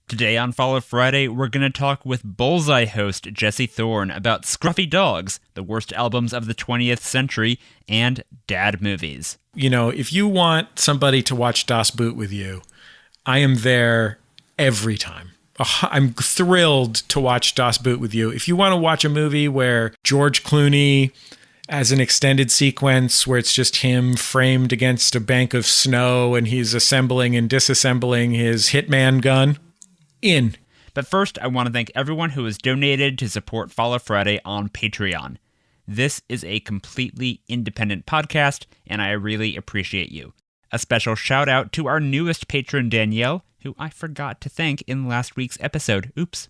Today on Follow Friday, we're going to talk with Bullseye host Jesse Thorn about Scruffy Dogs, the worst albums of the 20th century, and dad movies. You know, if you want somebody to watch Das Boot with you, I am there every time. I'm thrilled to watch Das Boot with you. If you want to watch a movie where George Clooney has an extended sequence where it's just him framed against a bank of snow and he's assembling and disassembling his Hitman gun, in. But first, I want to thank everyone who has donated to support Follow Friday on Patreon. This is a completely independent podcast, and I really appreciate you. A special shout out to our newest patron, Danielle, who I forgot to thank in last week's episode. Oops.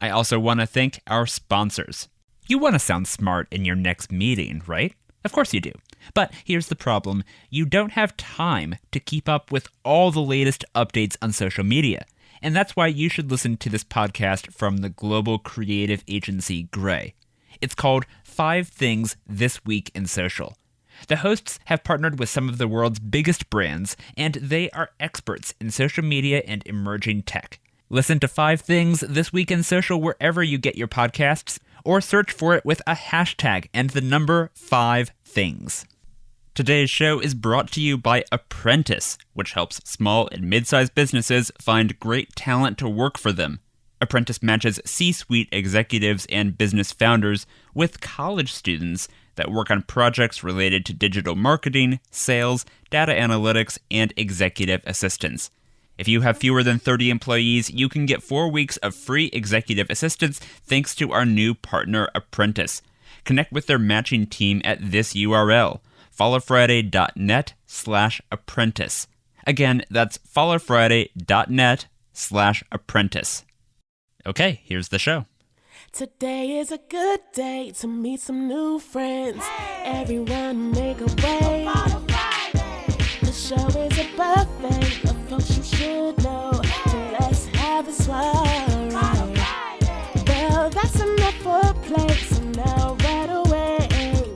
I also want to thank our sponsors. You want to sound smart in your next meeting, right? Of course you do. But here's the problem. You don't have time to keep up with all the latest updates on social media. And that's why you should listen to this podcast from the global creative agency Grey. It's called 5 Things This Week in Social. The hosts have partnered with some of the world's biggest brands, and they are experts in social media and emerging tech. Listen to 5 Things This Week in Social wherever you get your podcasts, or search for it with a hashtag and the number 5 things. Today's show is brought to you by Apprentice, which helps small and mid-sized businesses find great talent to work for them. Apprentice matches C-suite executives and business founders with college students that work on projects related to digital marketing, sales, data analytics, and executive assistance. If you have fewer than 30 employees, you can get 4 weeks of free executive assistance thanks to our new partner, Apprentice. Connect with their matching team at this URL. followfriday.net/apprentice. Again, that's followfriday.net/apprentice. Okay, here's the show. Today is a good day to meet some new friends. Everyone make a way. The show is a buffet of folks you should know. So let's have a soiree. Well, that's enough for play. So now right away,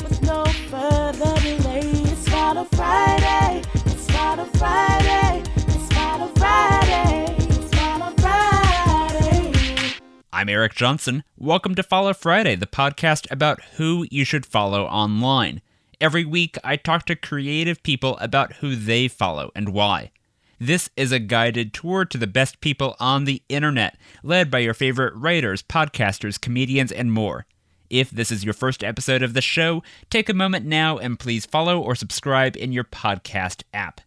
with no further delay, it's Follow Friday. It's Follow Friday. It's Follow Friday. It's Follow Friday. I'm Eric Johnson. Welcome to Follow Friday, the podcast about who you should follow online. Every week, I talk to creative people about who they follow and why. This is a guided tour to the best people on the internet, led by your favorite writers, podcasters, comedians, and more. If this is your first episode of the show, take a moment now and please follow or subscribe in your podcast app.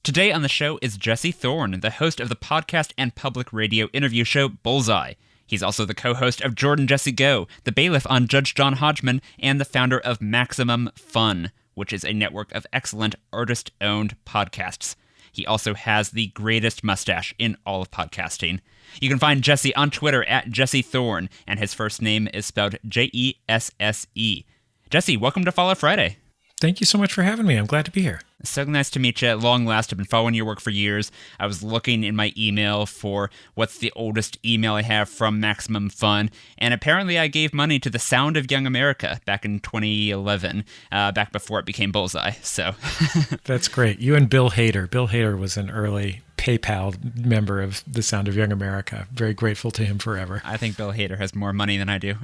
Today on the show is Jesse Thorn, the host of the podcast and public radio interview show Bullseye. He's also the co-host of Jordan Jesse Go, the bailiff on Judge John Hodgman, and the founder of Maximum Fun, which is a network of excellent artist-owned podcasts. He also has the greatest mustache in all of podcasting. You can find Jesse on Twitter at Jesse Thorn, and his first name is spelled Jesse. Jesse, welcome to Follow Friday. Thank you so much for having me. I'm glad to be here. So nice to meet you. At long last, I've been following your work for years. I was looking in my email for what's the oldest email I have from Maximum Fun, and apparently I gave money to the Sound of Young America back in 2011, back before it became Bullseye. So That's great. You and Bill Hader. Bill Hader was an early PayPal member of the Sound of Young America. Very grateful to him forever. I think Bill Hader has more money than I do.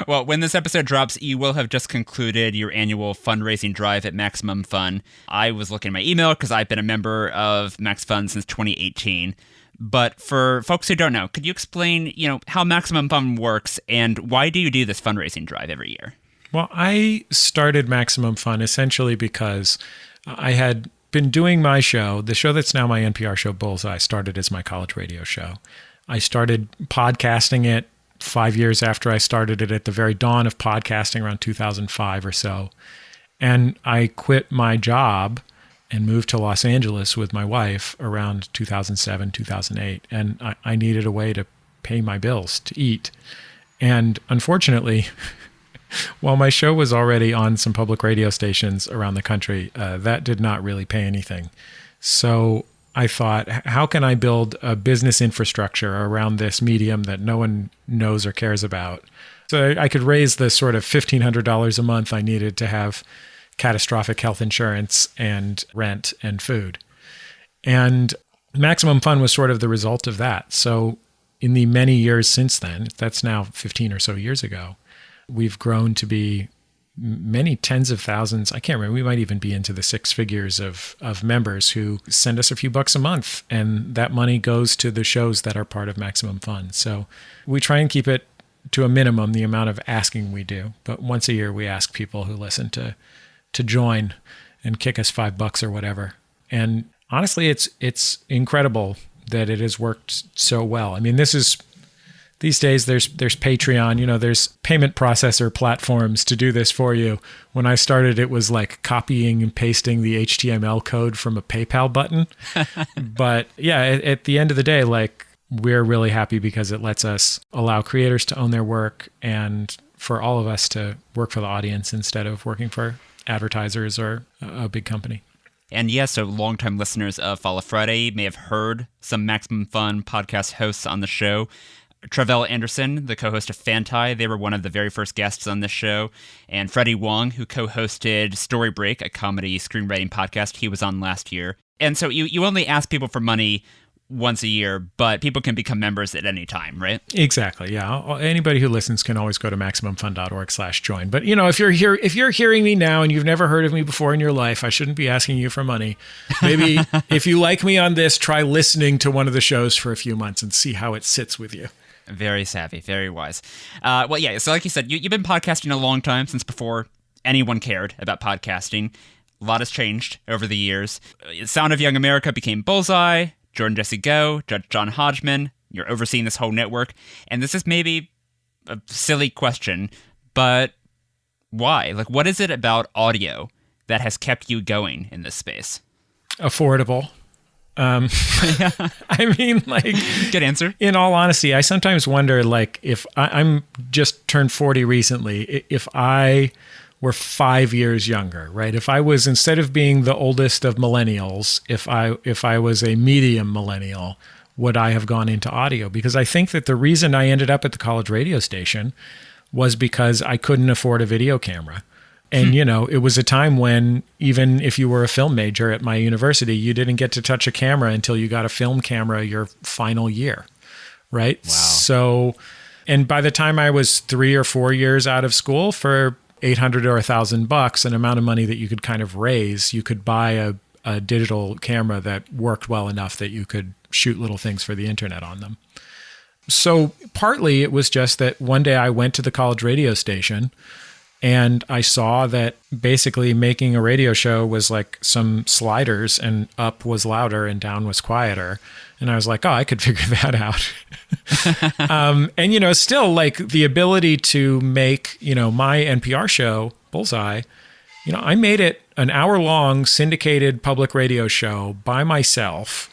Well, when this episode drops, you will have just concluded your annual fundraising drive at Maximum Fun. I was looking at my email because I've been a member of Max Fun since 2018. But for folks who don't know, could you explain, how Maximum Fun works and why do you do this fundraising drive every year? Well, I started Maximum Fun essentially because I had been doing my show. The show that's now my NPR show, Bullseye, started as my college radio show. I started podcasting it 5 years after I started it, at the very dawn of podcasting, around 2005 or so. And I quit my job and moved to Los Angeles with my wife around 2007, 2008. And I needed a way to pay my bills, to eat. And unfortunately, while my show was already on some public radio stations around the country, that did not really pay anything. So I thought, how can I build a business infrastructure around this medium that no one knows or cares about? So I could raise the sort of $1,500 a month I needed to have catastrophic health insurance and rent and food. And Maximum Fun was sort of the result of that. So in the many years since then, that's now 15 or so years ago, we've grown to be many tens of thousands. I can't remember. We might even be into the six figures of members who send us a few bucks a month. And that money goes to the shows that are part of Maximum Fun. So we try and keep it to a minimum, the amount of asking we do. But once a year, we ask people who listen to join and kick us $5 or whatever. And honestly, it's incredible that it has worked so well. I mean, these days there's Patreon, there's payment processor platforms to do this for you. When I started, it was like copying and pasting the HTML code from a PayPal button. But yeah, at the end of the day, like, we're really happy because it lets us allow creators to own their work and for all of us to work for the audience instead of working for advertisers or a big company. And yes, so longtime listeners of Follow Friday may have heard some Maximum Fun podcast hosts on the show. Travell Anderson, the co-host of Fantai, they were one of the very first guests on this show. And Freddie Wong, who co-hosted Story Break, a comedy screenwriting podcast, he was on last year. And so you only ask people for money once a year, but people can become members at any time, right? Exactly. Yeah. Anybody who listens can always go to MaximumFun.org/join. But if you're hearing me now and you've never heard of me before in your life, I shouldn't be asking you for money. Maybe if you like me on this, try listening to one of the shows for a few months and see how it sits with you. Very savvy, very wise. Well, yeah. So like you said, you've been podcasting a long time, since before anyone cared about podcasting. A lot has changed over the years. Sound of Young America became Bullseye. Jordan, Jesse Go, Judge John Hodgman, you're overseeing this whole network. And this is maybe a silly question, but why? Like, what is it about audio that has kept you going in this space? Affordable. I mean, like... Good answer. In all honesty, I sometimes wonder, like, if I'm just turned 40 recently, if I were 5 years younger, right? If I was, instead of being the oldest of millennials, if I was a medium millennial, would I have gone into audio? Because I think that the reason I ended up at the college radio station was because I couldn't afford a video camera. And, it was a time when even if you were a film major at my university, you didn't get to touch a camera until you got a film camera your final year, right? Wow. So, and by the time I was 3 or 4 years out of school, for $800 or $1,000, an amount of money that you could kind of raise, you could buy a digital camera that worked well enough that you could shoot little things for the internet on them. So partly it was just that one day I went to the college radio station and I saw that basically making a radio show was like some sliders, and up was louder and down was quieter. And I was like, oh, I could figure that out. And, still like the ability to make, my NPR show, Bullseye, I made it an hour-long syndicated public radio show by myself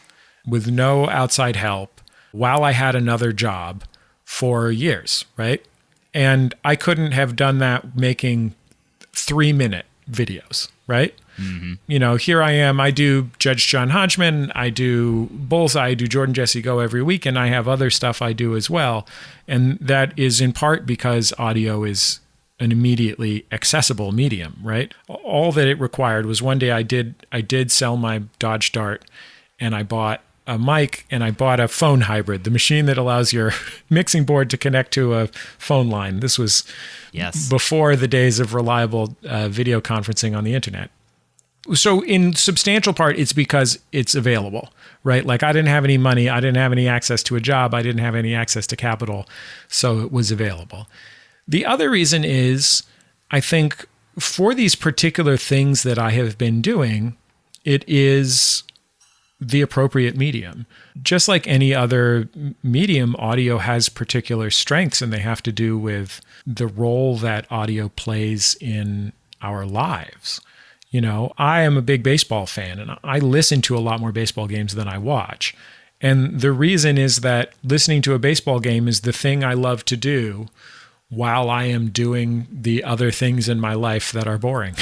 with no outside help while I had another job for years, right? And I couldn't have done that making 3-minute videos, right? Mm-hmm. Here I am, I do Judge John Hodgman, I do Bullseye, I do Jordan, Jesse Go every week, and I have other stuff I do as well. And that is in part because audio is an immediately accessible medium, right? All that it required was one day I did sell my Dodge Dart, and I bought a mic, and I bought a phone hybrid, the machine that allows your mixing board to connect to a phone line. This was before the days of reliable video conferencing on the internet. So in substantial part, it's because it's available, right? Like I didn't have any money. I didn't have any access to a job. I didn't have any access to capital. So it was available. The other reason is, I think for these particular things that I have been doing, it is the appropriate medium. Just like any other medium, audio has particular strengths, and they have to do with the role that audio plays in our lives. I am a big baseball fan, and I listen to a lot more baseball games than I watch. And the reason is that listening to a baseball game is the thing I love to do while I am doing the other things in my life that are boring.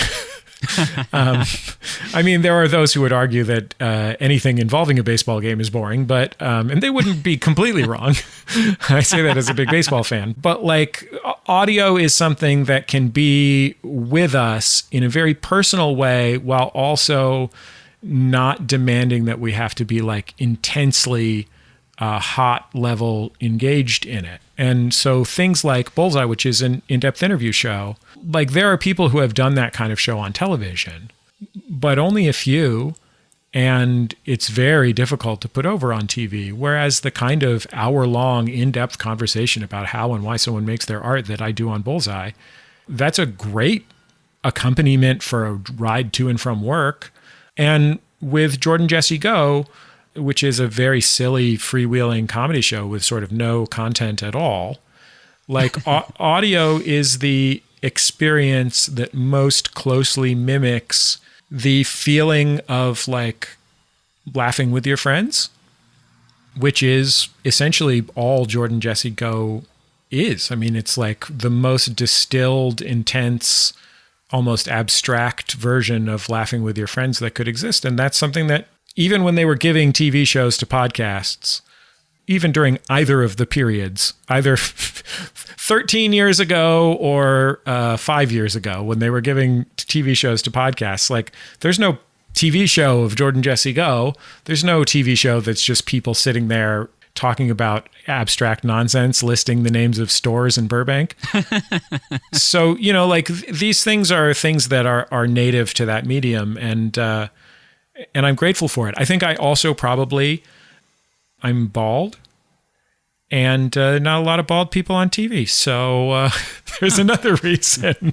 I mean, there are those who would argue that anything involving a baseball game is boring, but and they wouldn't be completely wrong. I say that as a big baseball fan. But like audio is something that can be with us in a very personal way while also not demanding that we have to be like intensely hot level engaged in it. And so things like Bullseye, which is an in-depth interview show, like there are people who have done that kind of show on television, but only a few. And it's very difficult to put over on TV. Whereas the kind of hour-long in-depth conversation about how and why someone makes their art that I do on Bullseye, that's a great accompaniment for a ride to and from work. And with Jordan Jesse Go, which is a very silly freewheeling comedy show with sort of no content at all, like audio is the experience that most closely mimics the feeling of like laughing with your friends, which is essentially all Jordan Jesse Go is. I mean, it's like the most distilled, intense, almost abstract version of laughing with your friends that could exist. And that's something that even when they were giving TV shows to podcasts, even during either of the periods, either 13 years ago or 5 years ago, when they were giving TV shows to podcasts, like there's no TV show of Jordan Jesse Go. There's no TV show that's just people sitting there talking about abstract nonsense, listing the names of stores in Burbank. So, you know, like these things are things that are native to that medium. And I'm grateful for it. I think I also I'm bald, and not a lot of bald people on TV. So there's another reason.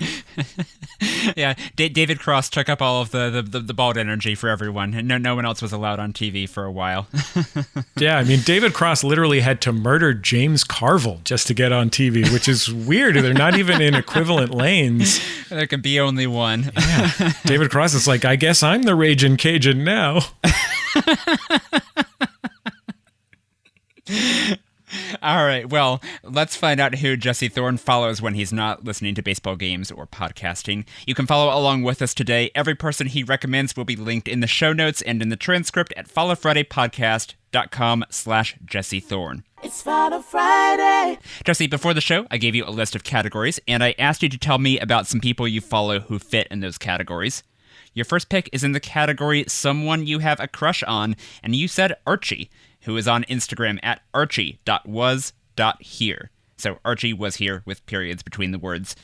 Yeah, David Cross took up all of the bald energy for everyone, and no one else was allowed on TV for a while. Yeah, I mean, David Cross literally had to murder James Carville just to get on TV, which is weird. They're not even in equivalent lanes. There can be only one. Yeah, David Cross is like, I guess I'm the Ragin' Cajun now. All right, well, let's find out who Jesse Thorn follows when he's not listening to baseball games or podcasting. You can follow along with us today. Every person he recommends will be linked in the show notes and in the transcript at followfridaypodcast.com/Jesse Thorn. It's Follow Friday. Jesse, before the show, I gave you a list of categories, and I asked you to tell me about some people you follow who fit in those categories. Your first pick is in the category someone you have a crush on, and you said Archie, who is on Instagram at archie.was.here. So Archie was here with periods between the words.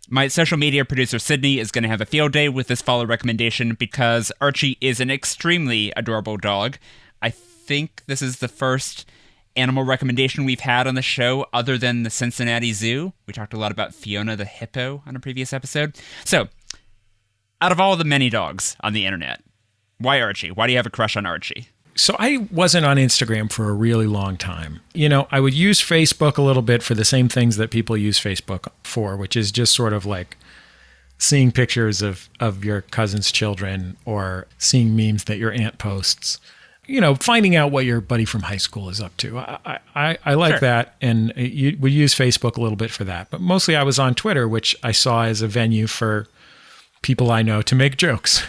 My social media producer, Sydney, is going to have a field day with this follow recommendation because Archie is an extremely adorable dog. I think this is the first animal recommendation we've had on the show other than the Cincinnati Zoo. We talked a lot about Fiona the hippo on a previous episode. So, out of all the many dogs on the internet, why Archie? Why do you have a crush on Archie? So I wasn't on Instagram for a really long time. You know, I would use Facebook a little bit for the same things that people use Facebook for, which is just sort of like seeing pictures of your cousin's children or seeing memes that your aunt posts. You know, finding out what your buddy from high school is up to. I like Sure. that, and we use Facebook a little bit for that. But mostly I was on Twitter, which I saw as a venue for people I know to make jokes.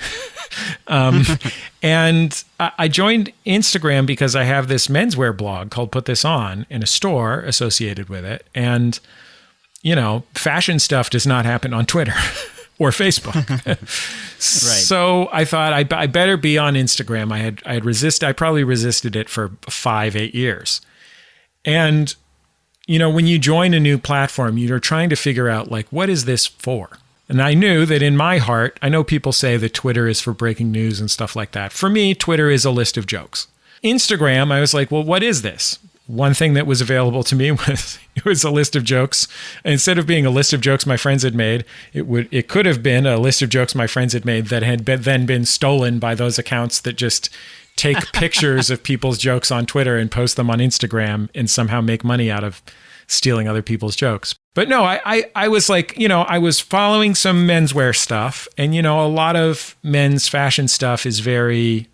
And I joined Instagram because I have this menswear blog called Put This On and a store associated with it. And, you know, fashion stuff does not happen on Twitter or Facebook. Right. So I thought I better be on Instagram. I probably resisted it for 5-8 years. And, you know, when you join a new platform, you're trying to figure out, like, what is this for? And I knew that in my heart, I know people say that Twitter is for breaking news and stuff like that. For me, Twitter is a list of jokes. Instagram, I was like, well, what is this? One thing that was available to me was it was a list of jokes. Instead of being a list of jokes my friends had made, it could have been a list of jokes my friends had made that had then been stolen by those accounts that just take pictures of people's jokes on Twitter and post them on Instagram and somehow make money out of stealing other people's jokes. But no, I was like, you know, I was following some menswear stuff, and, you know, a lot of men's fashion stuff is very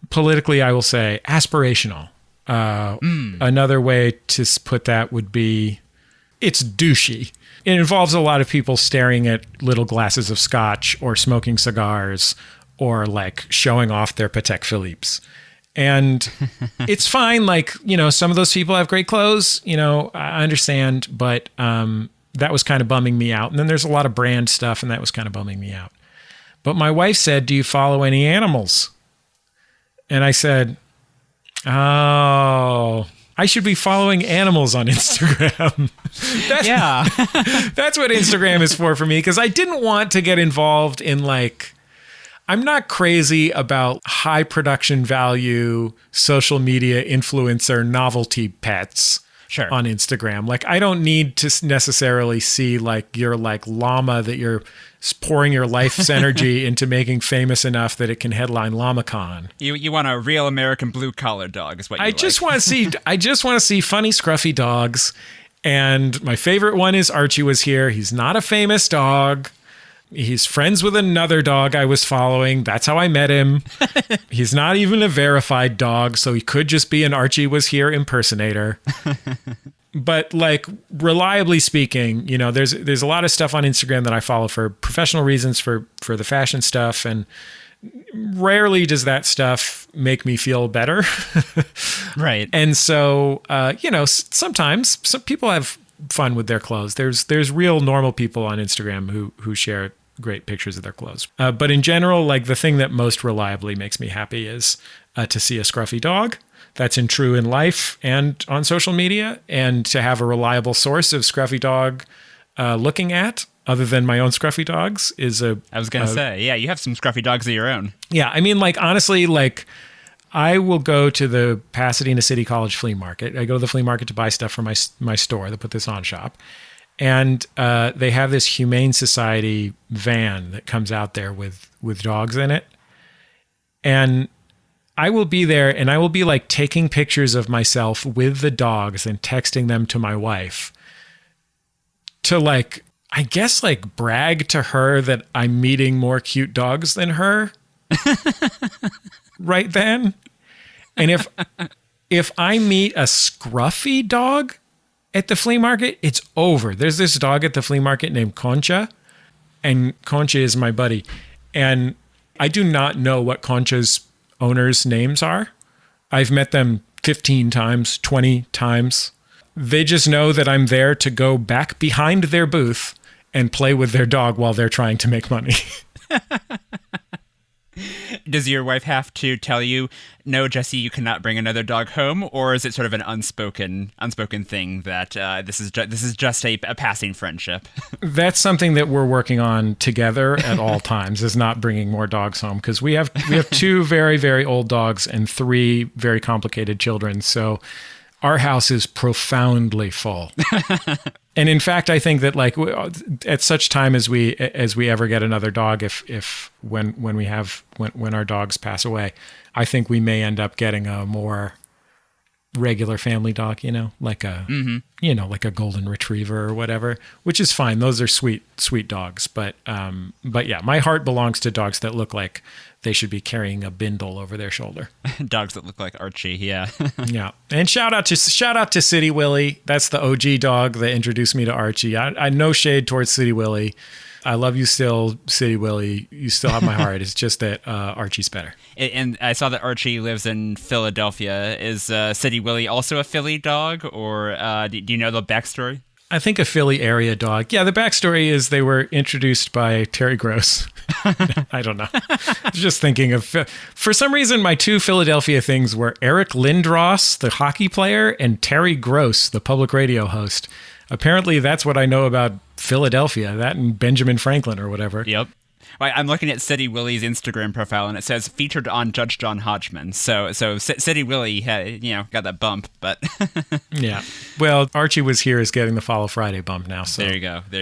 politically, I will say, aspirational. Another way to put that would be it's douchey. It involves a lot of people staring at little glasses of scotch or smoking cigars or like showing off their Patek Philippe's. And it's fine. Like, you know, some of those people have great clothes, you know, I understand, but that was kind of bumming me out. And then there's a lot of brand stuff, and that was kind of bumming me out. But my wife said, do you follow any animals? And I said, oh, I should be following animals on Instagram. That's what Instagram is for me, because I didn't want to get involved in like, I'm not crazy about high production value social media influencer novelty pets on Instagram. Like, I don't need to necessarily see like your like llama that you're pouring your life's energy into making famous enough that it can headline LlamaCon. You want a real American blue collar dog is what you I just want to see funny scruffy dogs. And my favorite one is Archie Was Here. He's not a famous dog. He's friends with another dog I was following. That's how I met him. He's not even a verified dog, so he could just be an Archie Was Here impersonator. But like, reliably speaking, you know, there's a lot of stuff on Instagram that I follow for professional reasons, for the fashion stuff, and rarely does that stuff make me feel better. Right. And so, you know, sometimes some people have fun with their clothes. There's real normal people on Instagram who share great pictures of their clothes. But in general, like, the thing that most reliably makes me happy is to see a scruffy dog. That's true in life and on social media, and to have a reliable source of scruffy dog looking at, other than my own scruffy dogs, is a... I was going to say, yeah, you have some scruffy dogs of your own. Yeah, I mean, like, honestly, like, I will go to the Pasadena City College flea market. I go to the flea market to buy stuff for my store, the Put This On shop. And they have this Humane Society van that comes out there with dogs in it. And I will be there and I will be like taking pictures of myself with the dogs and texting them to my wife to, like, I guess, like, brag to her that I'm meeting more cute dogs than her right then. And if I meet a scruffy dog at the flea market, it's over. There's this dog at the flea market named Concha, and Concha is my buddy. And I do not know what Concha's owners' names are. I've met them 15 times, 20 times. They just know that I'm there to go back behind their booth and play with their dog while they're trying to make money. Does your wife have to tell you, no, Jesse, you cannot bring another dog home? Or is it sort of an unspoken thing that this is just a passing friendship? That's something that we're working on together at all times, is not bringing more dogs home, because we have 2 very, very old dogs and 3 very complicated children. So our house is profoundly full. And in fact, I think that, like, at such time as we ever get another dog, when our dogs pass away, I think we may end up getting a more regular family dog, you know, like a like a golden retriever or whatever, which is fine. Those are sweet dogs. But yeah, my heart belongs to dogs that look like they should be carrying a bindle over their shoulder. Dogs that look like Archie, yeah. Yeah. And shout out to City Willie. That's the OG dog that introduced me to Archie. I no shade towards City Willie. I love you still, City Willie. You still have my heart. It's just that Archie's better. And I saw that Archie lives in Philadelphia. Is City Willie also a Philly dog, or do you know the backstory? I think a Philly area dog. Yeah, the backstory is they were introduced by Terry Gross. I don't know. I was just thinking of... For some reason, my 2 Philadelphia things were Eric Lindros, the hockey player, and Terry Gross, the public radio host. Apparently, that's what I know about Philadelphia. That and Benjamin Franklin or whatever. Yep. I'm looking at City Willie's Instagram profile, and it says featured on Judge John Hodgman. So City Willie had, got that bump, but yeah. Well, Archie Was Here is getting the Follow Friday bump now. So there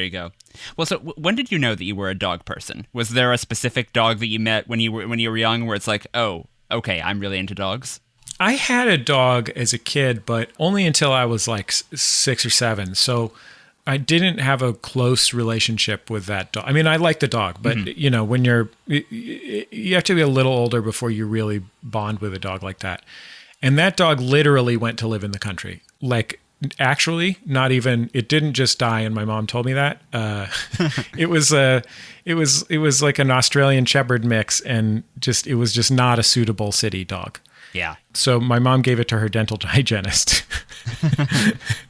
you go. Well, so when did you know that you were a dog person? Was there a specific dog that you met when you were young, where it's like, oh, okay, I'm really into dogs? I had a dog as a kid, but only until I was like 6 or 7. So I didn't have a close relationship with that dog. I mean, I like the dog, but when you have to be a little older before you really bond with a dog like that. And that dog literally went to live in the country. Like, actually, not even, it didn't just die. And my mom told me that, it was like an Australian Shepherd mix, and it was just not a suitable city dog. Yeah. So my mom gave it to her dental hygienist.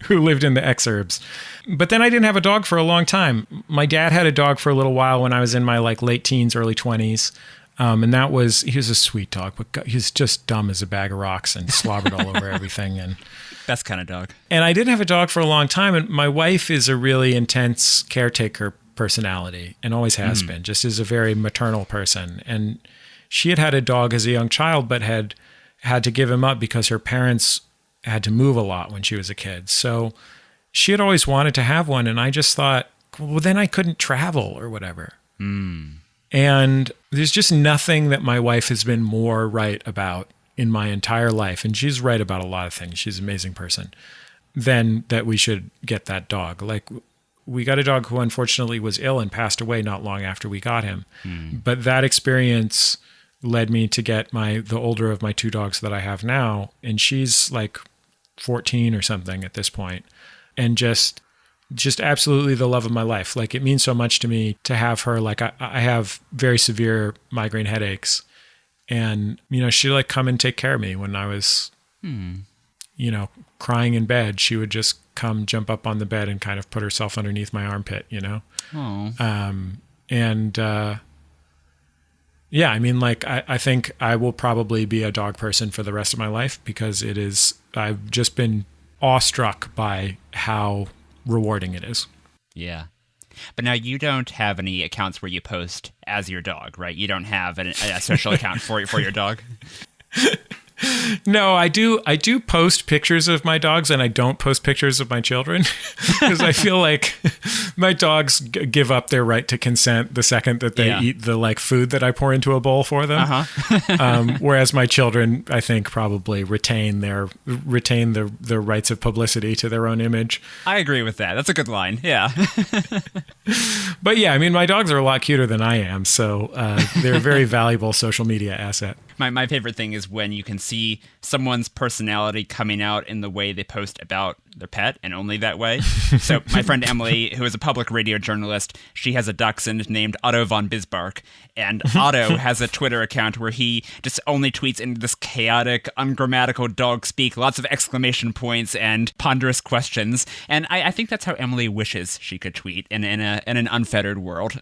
who lived in the exurbs. But then I didn't have a dog for a long time. My dad had a dog for a little while when I was in my like late teens, early 20s. And he was a sweet dog, but he's just dumb as a bag of rocks and slobbered all over everything. And best kind of dog. And I didn't have a dog for a long time. And my wife is a really intense caretaker personality and always has been, just is a very maternal person. And she had a dog as a young child, but had to give him up because her parents had to move a lot when she was a kid. So she had always wanted to have one. And I just thought, well, then I couldn't travel or whatever. And there's just nothing that my wife has been more right about in my entire life. And she's right about a lot of things. She's an amazing person. Than that we should get that dog. Like, we got a dog who unfortunately was ill and passed away not long after we got him. But that experience led me to get the older of my two dogs that I have now. And she's like 14 or something at this point. And just absolutely the love of my life. Like, it means so much to me to have her. Like, I have very severe migraine headaches, and, she'd like come and take care of me when I was, crying in bed. She would just come jump up on the bed and kind of put herself underneath my armpit, Yeah, I mean, like, I think I will probably be a dog person for the rest of my life because I've just been awestruck by how rewarding it is. Yeah. But now you don't have any accounts where you post as your dog, right? You don't have a social account for your dog? No, I do post pictures of my dogs, and I don't post pictures of my children because I feel like my dogs give up their right to consent the second that they eat the like food that I pour into a bowl for them. Whereas my children, I think, probably retain the rights of publicity to their own image. I agree with that. That's a good line. Yeah. But yeah, I mean, my dogs are a lot cuter than I am, so they're a very valuable social media asset. My favorite thing is when you can see someone's personality coming out in the way they post about their pet, and only that way. So my friend Emily, who is a public radio journalist, she has a dachshund named Otto von Bismarck, and Otto has a Twitter account where he just only tweets in this chaotic, ungrammatical dog speak, lots of exclamation points and ponderous questions. And I think that's how Emily wishes she could tweet in an unfettered world.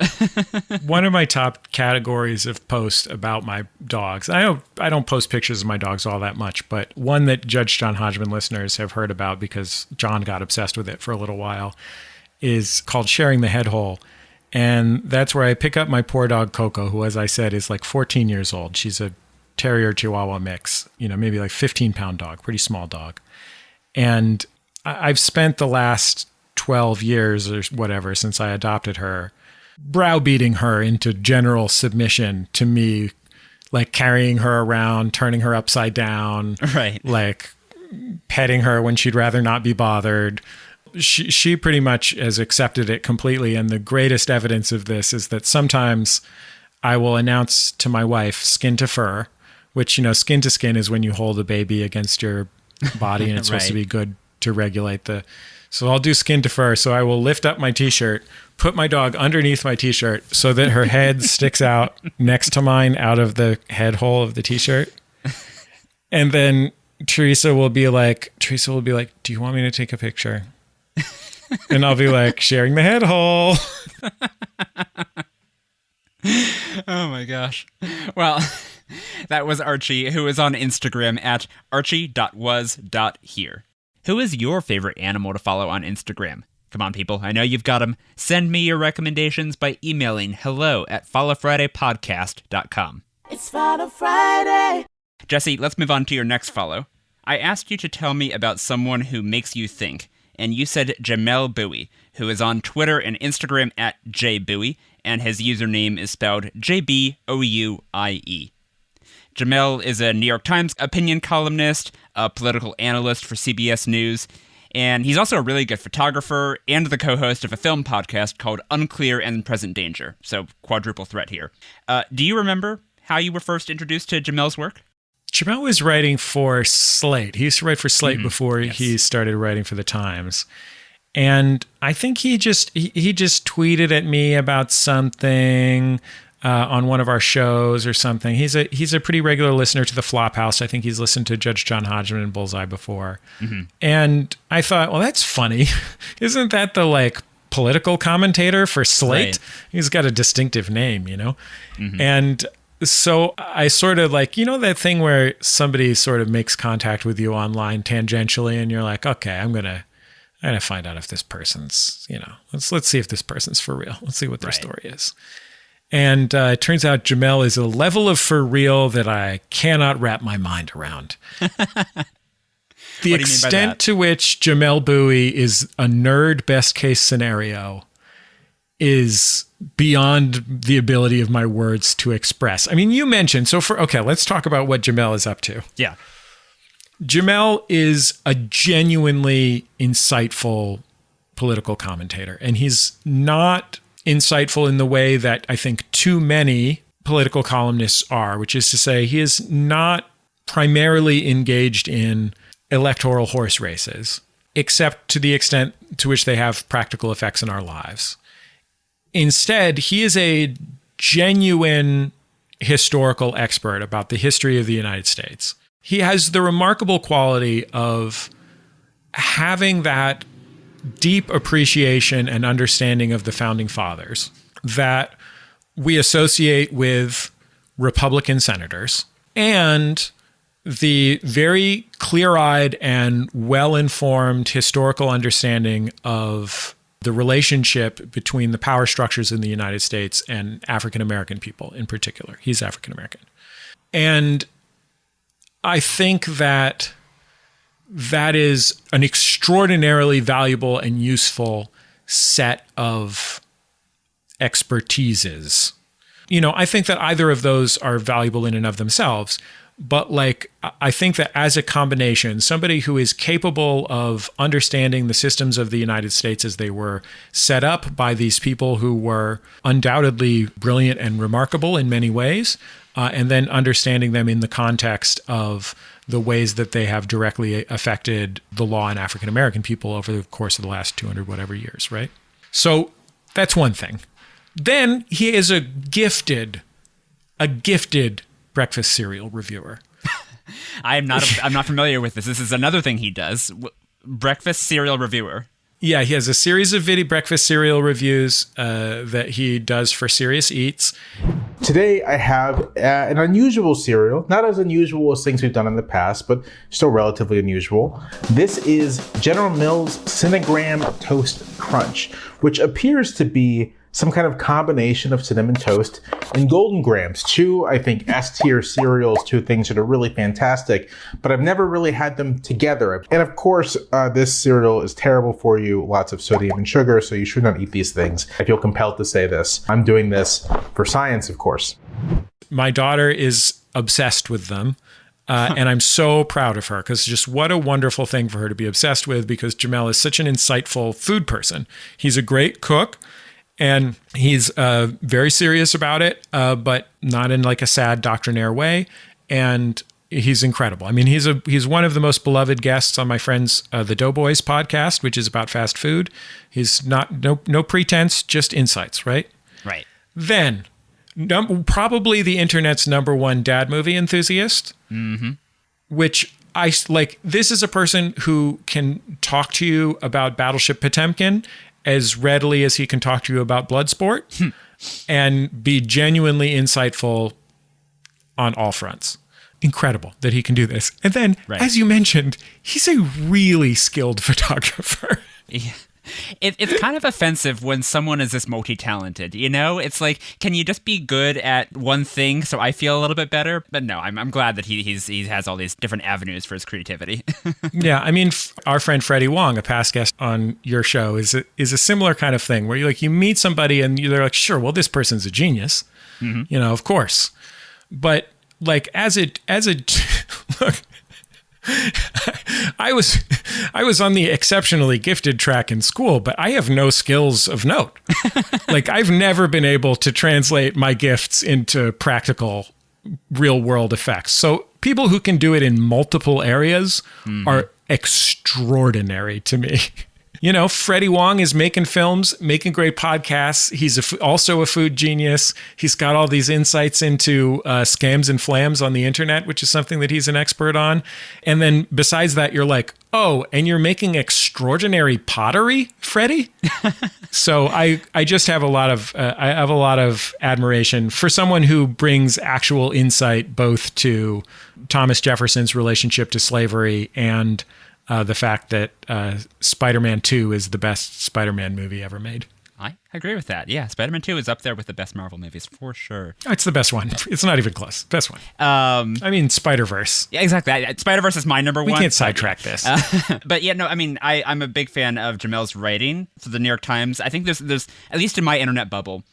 One of my top categories of posts about my dogs, I don't post pictures of my dogs all that much, but one that Judge John Hodgman listeners have heard about because John got obsessed with it for a little while, is called Sharing the Head Hole. And that's where I pick up my poor dog Coco, who, as I said, is like 14 years old. She's a terrier Chihuahua mix, maybe like 15-pound dog, pretty small dog. And I've spent the last 12 years or whatever since I adopted her browbeating her into general submission to me, like carrying her around, turning her upside down, right? Like petting her when she'd rather not be bothered. She pretty much has accepted it completely. And the greatest evidence of this is that sometimes I will announce to my wife skin to fur, which, skin to skin is when you hold a baby against your body and it's supposed to be good to regulate so I'll do skin to fur. So I will lift up my t-shirt, put my dog underneath my t-shirt so that her head sticks out next to mine out of the head hole of the t-shirt. And then Teresa will be like, do you want me to take a picture? And I'll be like, sharing the head hole. Oh my gosh. Well, that was Archie, who is on Instagram at archie.was.here. Who is your favorite animal to follow on Instagram? Come on, people. I know you've got them. Send me your recommendations by emailing hello@followfridaypodcast.com. It's Follow Friday. Jesse, let's move on to your next follow. I asked you to tell me about someone who makes you think, and you said Jamel Bowie, who is on Twitter and Instagram at jbowie, and his username is spelled JBOUIE. Jamel is a New York Times opinion columnist, a political analyst for CBS News, and he's also a really good photographer and the co-host of a film podcast called Unclear and Present Danger, so quadruple threat here. Do you remember how you were first introduced to Jamel's work? Jamel was writing for Slate. He used to write for Slate before he started writing for the Times. And I think he just tweeted at me about something. on one of our shows or something. He's a pretty regular listener to the Flophouse. I think he's listened to Judge John Hodgman and Bullseye before. Mm-hmm. And I thought, well, that's funny. Isn't that the like political commentator for Slate? Right. He's got a distinctive name, you know? Mm-hmm. And so I sort of like, you know, that thing where somebody sort of makes contact with you online tangentially and you're like, okay, I'm going to find out if this person's, you know, let's see if this person's for real. Let's see what their story is. And it turns out Jamel is a level of for real that I cannot wrap my mind around. The extent to which Jamel Bowie is a nerd best case scenario is beyond the ability of my words to express. I mean, you mentioned, let's talk about what Jamel is up to. Yeah. Jamel is a genuinely insightful political commentator, and he's not insightful in the way that I think too many political columnists are, which is to say he is not primarily engaged in electoral horse races, except to the extent to which they have practical effects in our lives. Instead, he is a genuine historical expert about the history of the United States. He has the remarkable quality of having that deep appreciation and understanding of the founding fathers that we associate with Republican senators, and the very clear-eyed and well-informed historical understanding of the relationship between the power structures in the United States and African-American people in particular. He's African-American. And I think that is an extraordinarily valuable and useful set of expertises. You know, I think that either of those are valuable in and of themselves, but like, I think that as a combination, somebody who is capable of understanding the systems of the United States as they were set up by these people who were undoubtedly brilliant and remarkable in many ways, and then understanding them in the context of the ways that they have directly affected the law and African-American people over the course of the last 200 whatever years, right? So that's one thing. Then he is a gifted breakfast cereal reviewer. I'm not familiar with this. This is another thing he does. Breakfast cereal reviewer. Yeah, he has a series of breakfast cereal reviews that he does for Serious Eats. Today I have an unusual cereal, not as unusual as things we've done in the past, but still relatively unusual. This is General Mills Cinnamon Toast Crunch, which appears to be some kind of combination of cinnamon toast and Golden Grams. Two, I think, S-tier cereals, two things that are really fantastic, but I've never really had them together. And of course, this cereal is terrible for you, lots of sodium and sugar, so you should not eat these things. I feel compelled to say this. I'm doing this for science, of course. My daughter is obsessed with them. And I'm so proud of her, because just what a wonderful thing for her to be obsessed with, because Jamel is such an insightful food person. He's a great cook. And he's very serious about it, but not in like a sad doctrinaire way. And he's incredible. I mean, he's one of the most beloved guests on my friends, the Doughboys podcast, which is about fast food. He's no pretense, just insights, right? Right. Then, probably the internet's number one dad movie enthusiast, which I like. This is a person who can talk to you about Battleship Potemkin as readily as he can talk to you about Bloodsport and be genuinely insightful on all fronts. Incredible that he can do this. And then, as you mentioned, he's a really skilled photographer. Yeah. It's kind of offensive when someone is this multi-talented, you know? It's like, can you just be good at one thing so I feel a little bit better? But no, I'm glad that he has all these different avenues for his creativity. Yeah, I mean, our friend Freddie Wong, a past guest on your show, is a similar kind of thing where you meet somebody and they're like, sure, well, this person's a genius, you know, of course. But like as a look, I was on the exceptionally gifted track in school, but I have no skills of note. Like, I've never been able to translate my gifts into practical real world effects. So people who can do it in multiple areas are extraordinary to me. You know, Freddie Wong is making films, making great podcasts. He's also a food genius. He's got all these insights into scams and flams on the internet, which is something that he's an expert on. And then besides that, you're like, oh, and you're making extraordinary pottery, Freddie? So I just have a lot of admiration for someone who brings actual insight both to Thomas Jefferson's relationship to slavery and the fact that Spider-Man 2 is the best Spider-Man movie ever made. I agree with that. Yeah, Spider-Man 2 is up there with the best Marvel movies for sure. It's the best one. It's not even close. Best one. I mean, Spider-Verse. Yeah, exactly. Spider-Verse is my number one. We can't sidetrack this. But yeah, no, I mean, I'm a big fan of Jamel's writing for the New York Times. I think there's at least in my internet bubble,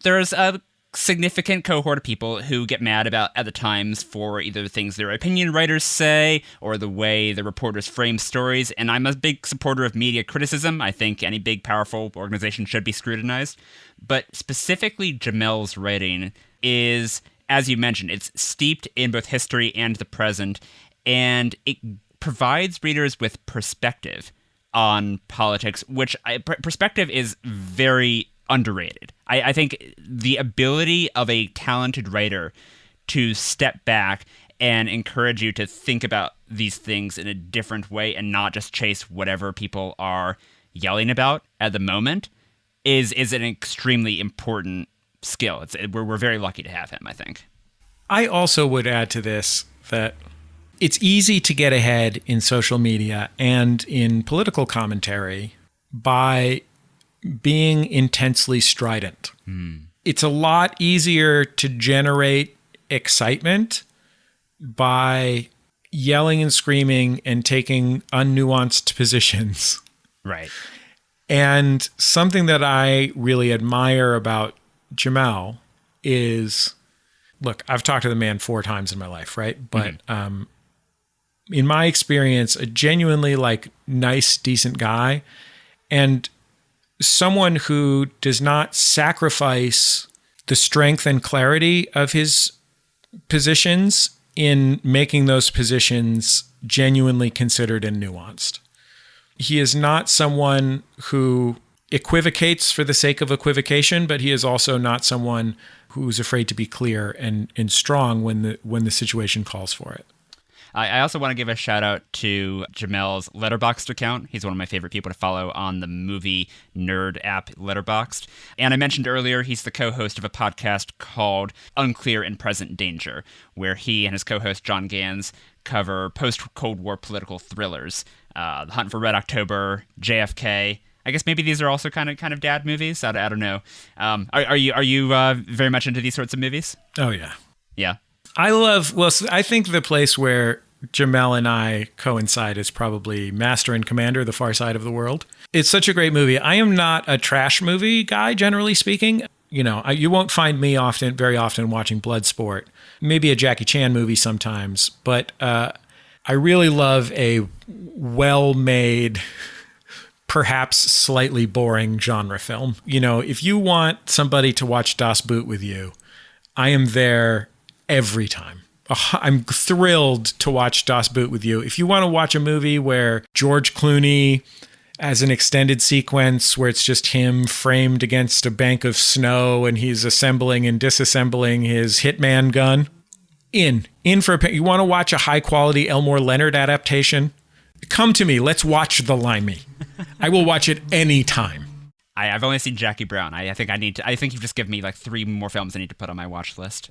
there's a significant cohort of people who get mad about at the Times for either the things their opinion writers say or the way the reporters frame stories, and I'm a big supporter of media criticism. I think any big, powerful organization should be scrutinized. But specifically, Jamel's writing is, as you mentioned, it's steeped in both history and the present, and it provides readers with perspective on politics, which perspective is very underrated. I think the ability of a talented writer to step back and encourage you to think about these things in a different way and not just chase whatever people are yelling about at the moment is an extremely important skill. We're very lucky to have him, I think. I also would add to this that it's easy to get ahead in social media and in political commentary by being intensely strident. It's a lot easier to generate excitement by yelling and screaming and taking unnuanced positions. Right. And something that I really admire about Jamel is, look, I've talked to the man 4 times in my life, right? But in my experience, a genuinely nice, decent guy, and someone who does not sacrifice the strength and clarity of his positions in making those positions genuinely considered and nuanced. He is not someone who equivocates for the sake of equivocation, but he is also not someone who's afraid to be clear and strong when the situation calls for it. I also want to give a shout out to Jamel's Letterboxd account. He's one of my favorite people to follow on the movie nerd app Letterboxd. And I mentioned earlier, he's the co-host of a podcast called Unclear and Present Danger, where he and his co-host John Gans cover post-Cold War political thrillers. The Hunt for Red October, JFK. I guess maybe these are also kind of dad movies. I don't know. Are you very much into these sorts of movies? Oh yeah. Yeah. I think the place where Jamel and I coincide is probably Master and Commander, The Far Side of the World. It's such a great movie. I am not a trash movie guy, generally speaking. You know, you won't find me very often watching Bloodsport. Maybe a Jackie Chan movie sometimes, but I really love a well-made, perhaps slightly boring genre film. You know, if you want somebody to watch Das Boot with you, I am there every time. I'm thrilled to watch Das Boot with you. If you want to watch a movie where George Clooney has an extended sequence where it's just him framed against a bank of snow and he's assembling and disassembling his Hitman gun, you want to watch a high quality Elmore Leonard adaptation? Come to me. Let's watch The Limey. I will watch it anytime. I've only seen Jackie Brown. I think you've just given me 3 more films I need to put on my watch list.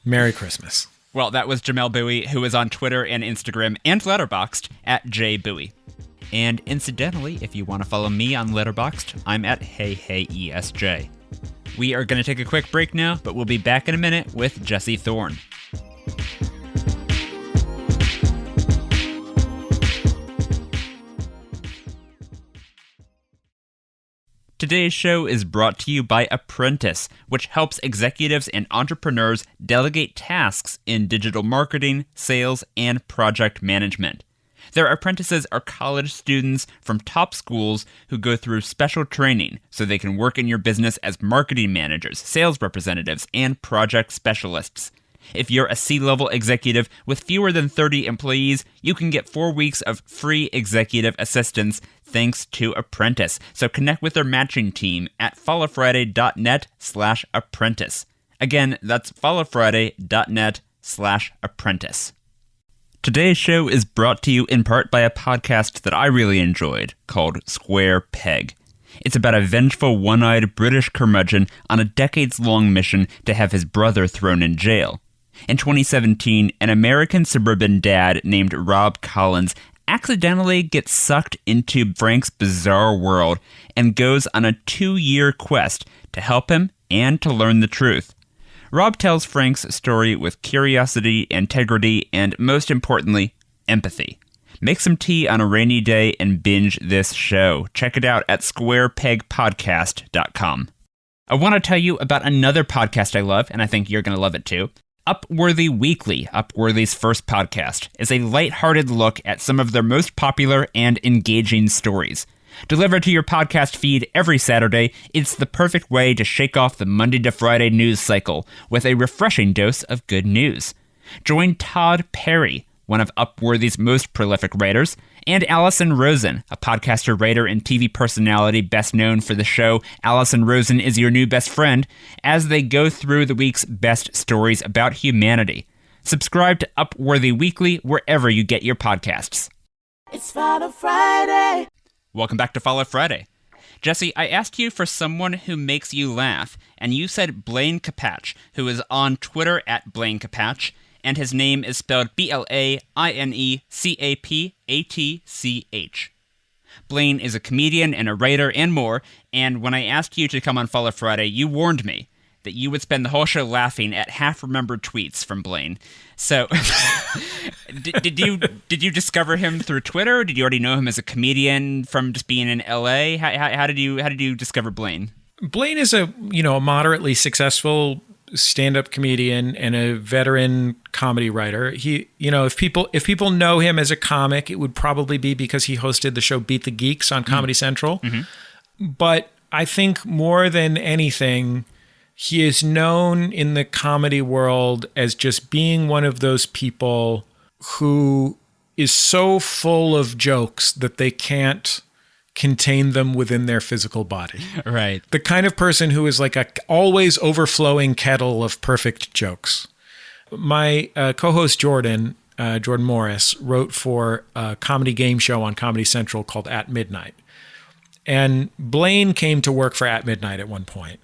Merry Christmas. Well, that was Jamel Bowie, who is on Twitter and Instagram and Letterboxd at jbowie. And incidentally, if you want to follow me on Letterboxd, I'm at HeyHeyESJ. We are going to take a quick break now, but we'll be back in a minute with Jesse Thorn. Today's show is brought to you by Apprentice, which helps executives and entrepreneurs delegate tasks in digital marketing, sales, and project management. Their apprentices are college students from top schools who go through special training so they can work in your business as marketing managers, sales representatives, and project specialists. If you're a C-level executive with fewer than 30 employees, you can get 4 weeks of free executive assistance thanks to Apprentice. So connect with their matching team at followfriday.net/apprentice. Again, that's followfriday.net/apprentice. Today's show is brought to you in part by a podcast that I really enjoyed called Square Peg. It's about a vengeful, one-eyed British curmudgeon on a decades-long mission to have his brother thrown in jail. In 2017, an American suburban dad named Rob Collins accidentally gets sucked into Frank's bizarre world and goes on a 2-year quest to help him and to learn the truth. Rob tells Frank's story with curiosity, integrity, and most importantly, empathy. Make some tea on a rainy day and binge this show. Check it out at squarepegpodcast.com. I want to tell you about another podcast I love, and I think you're going to love it too. Upworthy Weekly, Upworthy's first podcast, is a lighthearted look at some of their most popular and engaging stories. Delivered to your podcast feed every Saturday, it's the perfect way to shake off the Monday to Friday news cycle with a refreshing dose of good news. Join Todd Perry, one of Upworthy's most prolific writers, and Allison Rosen, a podcaster, writer, and TV personality best known for the show Allison Rosen is Your New Best Friend, as they go through the week's best stories about humanity. Subscribe to Upworthy Weekly wherever you get your podcasts. It's Follow Friday. Welcome back to Follow Friday. Jesse, I asked you for someone who makes you laugh, and you said Blaine Capatch, who is on Twitter at Blaine Capatch, and his name is spelled BLAINECAPATCH. Blaine is a comedian and a writer and more, and when I asked you to come on Follow Friday, you warned me that you would spend the whole show laughing at half-remembered tweets from Blaine. So, did you discover him through Twitter? Did you already know him as a comedian from just being in LA? How did you discover Blaine? Blaine is a moderately successful stand-up comedian and a veteran comedy writer. He, if people know him as a comic, it would probably be because he hosted the show Beat the Geeks on Comedy Central. Mm-hmm. But I think more than anything, he is known in the comedy world as just being one of those people who is so full of jokes that they can't contain them within their physical body. Right. The kind of person who is like a always overflowing kettle of perfect jokes. My co-host Jordan Morris, wrote for a comedy game show on Comedy Central called At Midnight. And Blaine came to work for At Midnight at one point.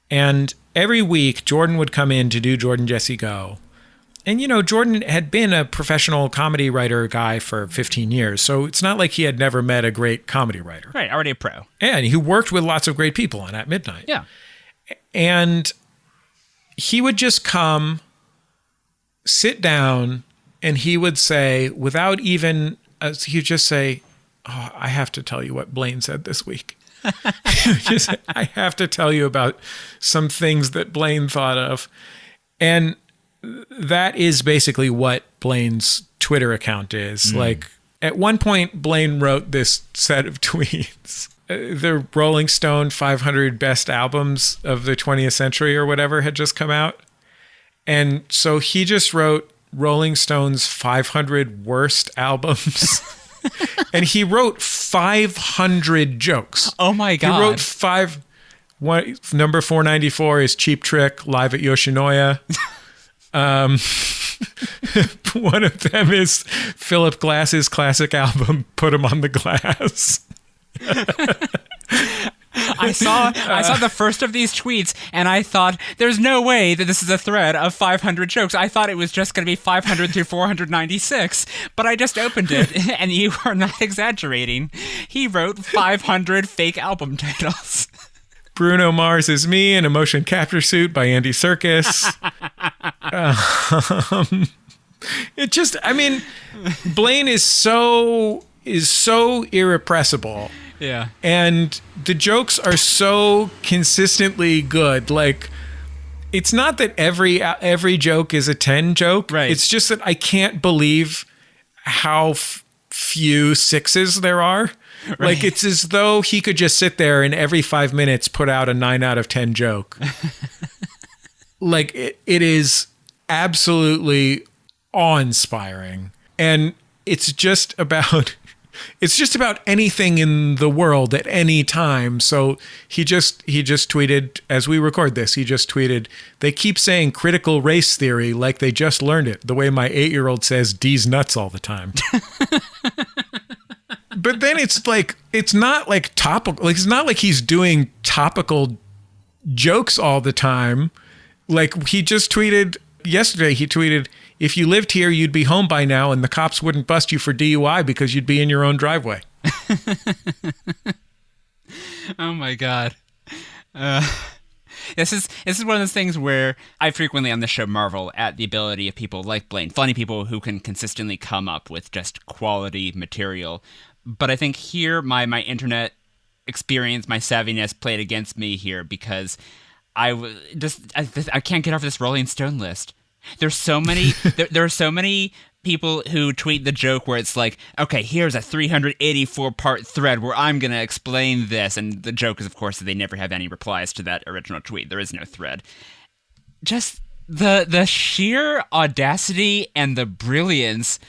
And every week, Jordan would come in to do Jordan Jesse Go. And, Jordan had been a professional comedy writer guy for 15 years. So it's not like he had never met a great comedy writer. Right, already a pro. And he worked with lots of great people on At Midnight. Yeah. And he would just come, sit down, and he would say, without even, he'd just say, "Oh, I have to tell you what Blaine said this week." I have to tell you about some things that Blaine thought of. And that is basically what Blaine's Twitter account is. Like, at one point, Blaine wrote this set of tweets. The Rolling Stone 500 best albums of the 20th century or whatever had just come out. And so he just wrote Rolling Stone's 500 worst albums. And he wrote 500 jokes. Oh my God. He wrote number 494 is Cheap Trick, live at Yoshinoya. One of them is Philip Glass's classic album, Put 'Em on the Glass. I saw the first of these tweets, and I thought, there's no way that this is a thread of 500 jokes. I thought it was just going to be 500 through 496, but I just opened it, and you are not exaggerating. He wrote 500 fake album titles. Bruno Mars is Me in a Motion Capture Suit by Andy Serkis. Blaine is so irrepressible. Yeah. And the jokes are so consistently good. Like, it's not that every joke is a 10 joke. Right. It's just that I can't believe how few sixes there are. Right. Like, it's as though he could just sit there and every 5 minutes put out a 9 out of 10 joke. Like, it is absolutely awe-inspiring. And it's just about anything in the world at any time. So he just tweeted, as we record this, he just tweeted, "They keep saying critical race theory like they just learned it, the way my 8-year-old says D's nuts all the time." But then it's not like topical. Like, it's not like he's doing topical jokes all the time. Like, he just tweeted yesterday, "If you lived here, you'd be home by now and the cops wouldn't bust you for DUI because you'd be in your own driveway." Oh my God. This is one of those things where I frequently on the show marvel at the ability of people like Blaine, funny people who can consistently come up with just quality material. But I think here my internet experience, my savviness played against me here because I can't get off this Rolling Stone list. There's so many there are so many people who tweet the joke where it's like, okay, here's a 384-part thread where I'm going to explain this. And the joke is, of course, that they never have any replies to that original tweet. There is no thread. Just the sheer audacity and the brilliance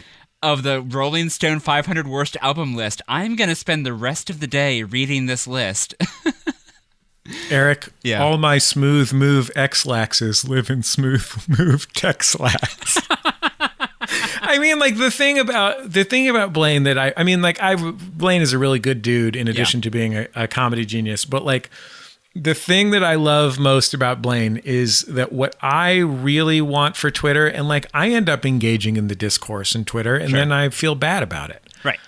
of the Rolling Stone 500 Worst Album list. I'm going to spend the rest of the day reading this list. Eric, Yeah. All my smooth move X-laxes live in smooth move Tex-lax. I mean, like, the thing about Blaine that Blaine is a really good dude in addition to being a comedy genius. But like, the thing that I love most about Blaine is that what I really want for Twitter, and like, I end up engaging in the discourse in Twitter and then I feel bad about it. Right.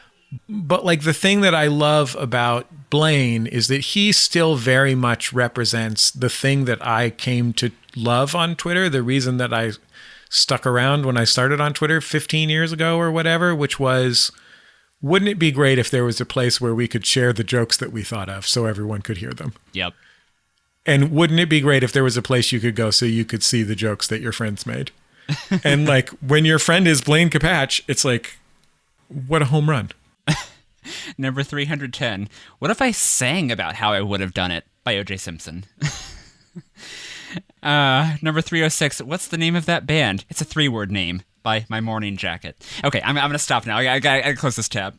But like, the thing that I love about Blaine is that he still very much represents the thing that I came to love on Twitter. The reason that I stuck around when I started on Twitter 15 years ago or whatever, which was, wouldn't it be great if there was a place where we could share the jokes that we thought of so everyone could hear them? Yep. And wouldn't it be great if there was a place you could go so you could see the jokes that your friends made? And like, when your friend is Blaine Capatch, it's like, what a home run. Number 310. What if I sang about how I would have done it by O.J. Simpson? Number 306. What's the name of that band? It's a 3-word name. By My Morning Jacket. Okay, I'm going to stop now. I gotta close this tab.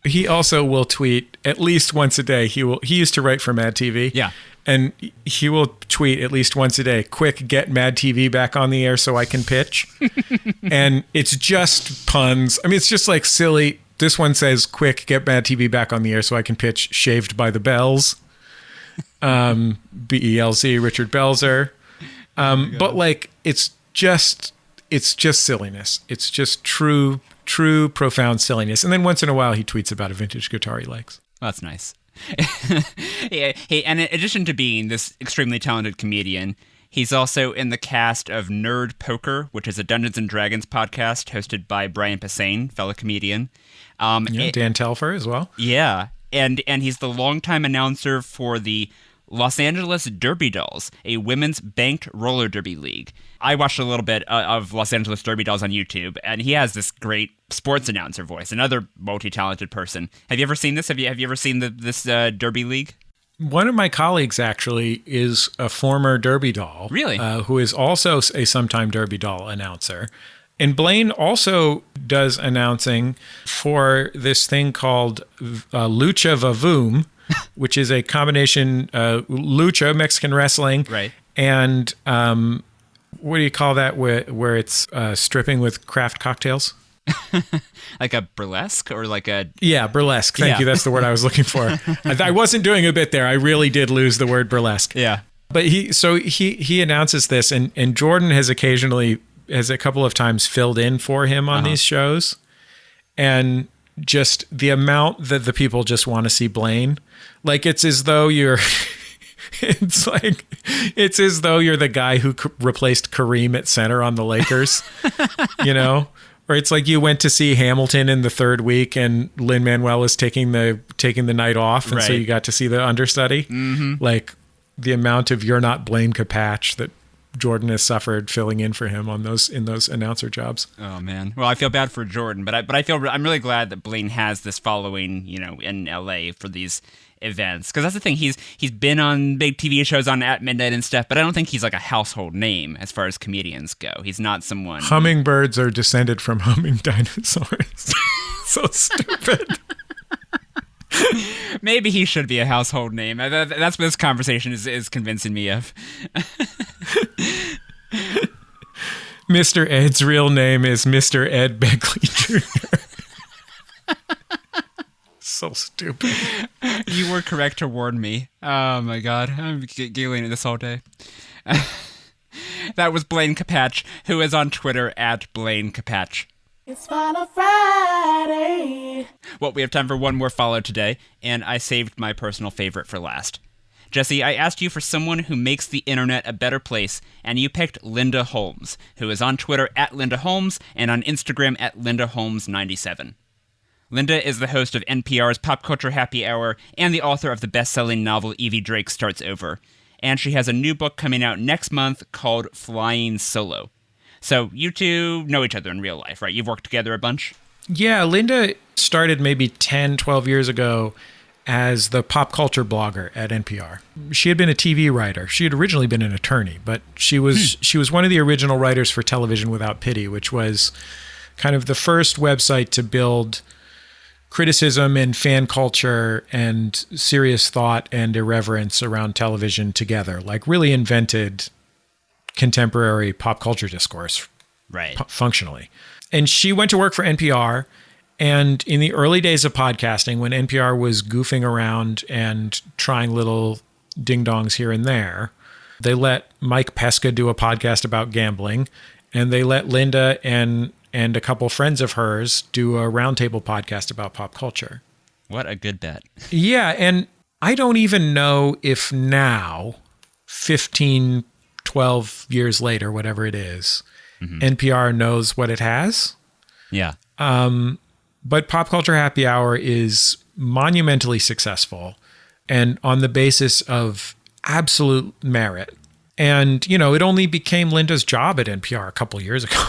He also will tweet at least once a day. He used to write for Mad TV. Yeah. And he will tweet at least once a day, "Quick, get Mad TV back on the air so I can pitch." And it's just puns. I mean, it's just like silly. This one says, "Quick, get Mad TV back on the air so I can pitch Shaved by the Bells." BELZ, Richard Belzer. But like, it's just silliness. It's just true, profound silliness. And then once in a while, he tweets about a vintage guitar he likes. Well, that's nice. Hey, and in addition to being this extremely talented comedian, he's also in the cast of Nerd Poker, which is a Dungeons & Dragons podcast hosted by Brian Posehn, fellow comedian. Dan Telfer as well. Yeah, and he's the longtime announcer for the Los Angeles Derby Dolls, a women's banked roller derby league. I watched a little bit of Los Angeles Derby Dolls on YouTube, and he has this great sports announcer voice, another multi-talented person. Have you ever seen this? Have you ever seen this derby league? One of my colleagues actually is a former Derby doll. Really? Who is also a sometime Derby doll announcer. And Blaine also does announcing for this thing called Lucha Vavoom, which is a combination lucha, Mexican wrestling, right, and what do you call that, where it's stripping with craft cocktails? Like a burlesque or like a... Yeah, burlesque. Thank you. That's the word I was looking for. I wasn't doing a bit there. I really did lose the word burlesque. Yeah. But he announces this, and Jordan has a couple of times filled in for him on these shows. And just the amount that the people just want to see Blaine, like, it's as though you're it's as though you're the guy who replaced Kareem at center on the Lakers, you know, or it's like you went to see Hamilton in the third week and Lin-Manuel was taking the night off, and so you got to see the understudy. Mm-hmm. Like, the amount of "you're not Blaine Capatch" that Jordan has suffered filling in for him in those announcer jobs. Oh man. Well, I feel bad for Jordan, but I'm really glad that Blaine has this following, in LA for these events, because that's the thing. He's been on big TV shows on At Midnight and stuff, but I don't think he's like a household name as far as comedians go. He's not someone. Hummingbirds are descended from humming dinosaurs. So stupid. Maybe he should be a household name. That's what this conversation is convincing me of. Mr. Ed's real name is Mr. Ed Begley Jr. So stupid. You were correct to warn me. Oh my god, I'm giggling at this all day. That was Blaine Capatch, who is on Twitter at Blaine Capatch. It's Follow Friday. Well, we have time for one more follow today, and I saved my personal favorite for last. Jesse, I asked you for someone who makes the internet a better place, and you picked Linda Holmes, who is on Twitter at Linda Holmes and on Instagram at LindaHolmes97. Linda is the host of NPR's Pop Culture Happy Hour and the author of the best-selling novel Evie Drake Starts Over. And she has a new book coming out next month called Flying Solo. So you two know each other in real life, right? You've worked together a bunch? Yeah, Linda started maybe 10, 12 years ago as the pop culture blogger at NPR. She had been a TV writer. She had originally been an attorney, but she was one of the original writers for Television Without Pity, which was kind of the first website to build criticism and fan culture and serious thought and irreverence around television together. Like really invented contemporary pop culture discourse, right? Functionally. And she went to work for NPR. And in the early days of podcasting, when NPR was goofing around and trying little ding-dongs here and there, they let Mike Pesca do a podcast about gambling, and they let Linda and a couple friends of hers do a roundtable podcast about pop culture. What a good bet. Yeah, and I don't even know if now, 15, 12 years later, whatever it is, NPR knows what it has. Yeah. But Pop Culture Happy Hour is monumentally successful and on the basis of absolute merit. And, it only became Linda's job at NPR a couple years ago.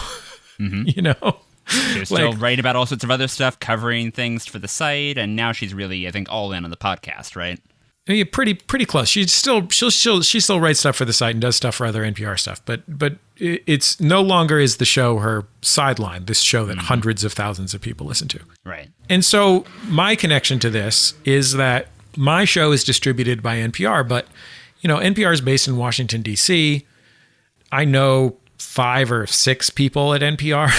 She was still writing about all sorts of other stuff, covering things for the site, and now she's really, I think, all in on the podcast, right? Yeah, pretty close. She still writes stuff for the site and does stuff for other NPR stuff, but it's no longer is the show her sideline. This show that hundreds of thousands of people listen to. Right. And so my connection to this is that my show is distributed by NPR, but NPR is based in Washington D.C. I know 5 or 6 people at NPR.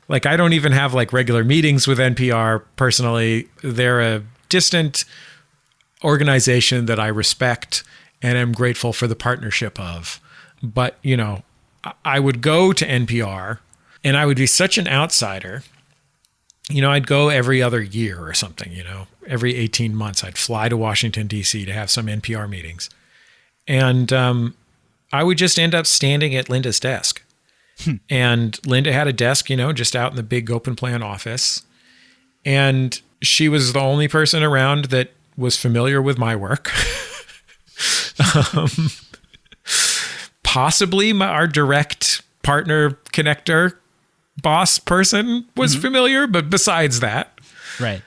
Like I don't even have like regular meetings with NPR personally. They're a distant organization that I respect and am grateful for the partnership of. But, I would go to NPR and I would be such an outsider. I'd go every other year or something, every 18 months, I'd fly to Washington, D.C. to have some NPR meetings. And I would just end up standing at Linda's desk. And Linda had a desk, just out in the big open plan office. And she was the only person around that was familiar with my work. Possibly our direct partner, connector, boss person was familiar, but besides that. Right.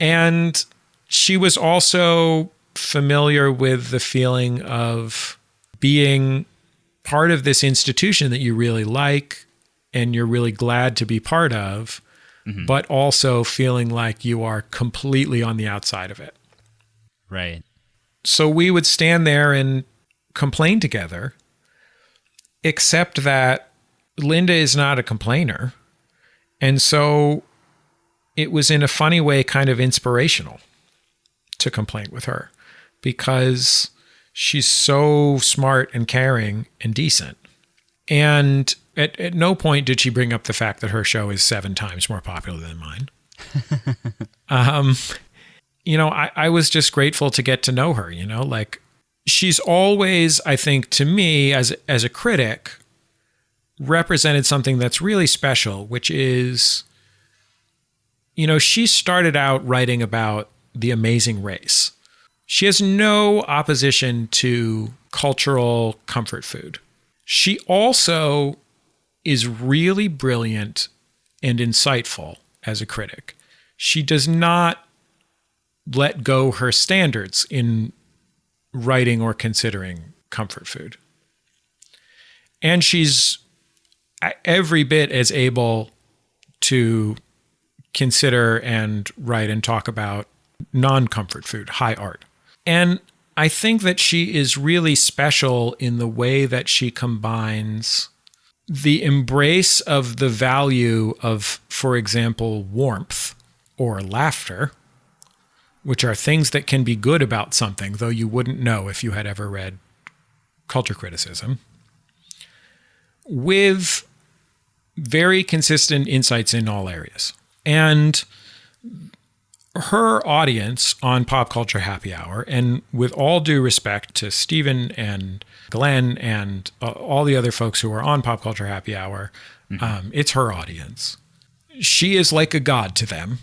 And she was also familiar with the feeling of being part of this institution that you really like and you're really glad to be part of, but also feeling like you are completely on the outside of it. Right. So we would stand there and complain together, except that Linda is not a complainer. And so it was in a funny way kind of inspirational to complain with her because she's so smart and caring and decent. And at no point did she bring up the fact that her show is 7 times more popular than mine. I was just grateful to get to know her, like she's always, I think to me as a critic, represented something that's really special, which is, she started out writing about The Amazing Race. She has no opposition to cultural comfort food. She also is really brilliant and insightful as a critic. She does not let go her standards in writing or considering comfort food. And she's every bit as able to consider and write and talk about non-comfort food, high art. And I think that she is really special in the way that she combines the embrace of the value of, for example, warmth or laughter, which are things that can be good about something, though you wouldn't know if you had ever read culture criticism, with very consistent insights in all areas. And her audience on Pop Culture Happy Hour, and with all due respect to Stephen and Glenn and all the other folks who are on Pop Culture Happy Hour, it's her audience. She is like a god to them.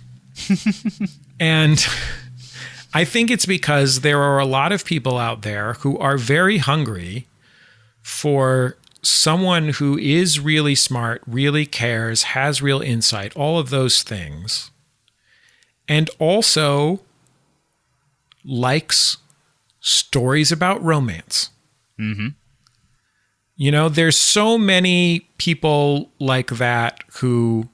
And I think it's because there are a lot of people out there who are very hungry for someone who is really smart, really cares, has real insight, all of those things, and also likes stories about romance. Mm-hmm. You know, there's so many people like that who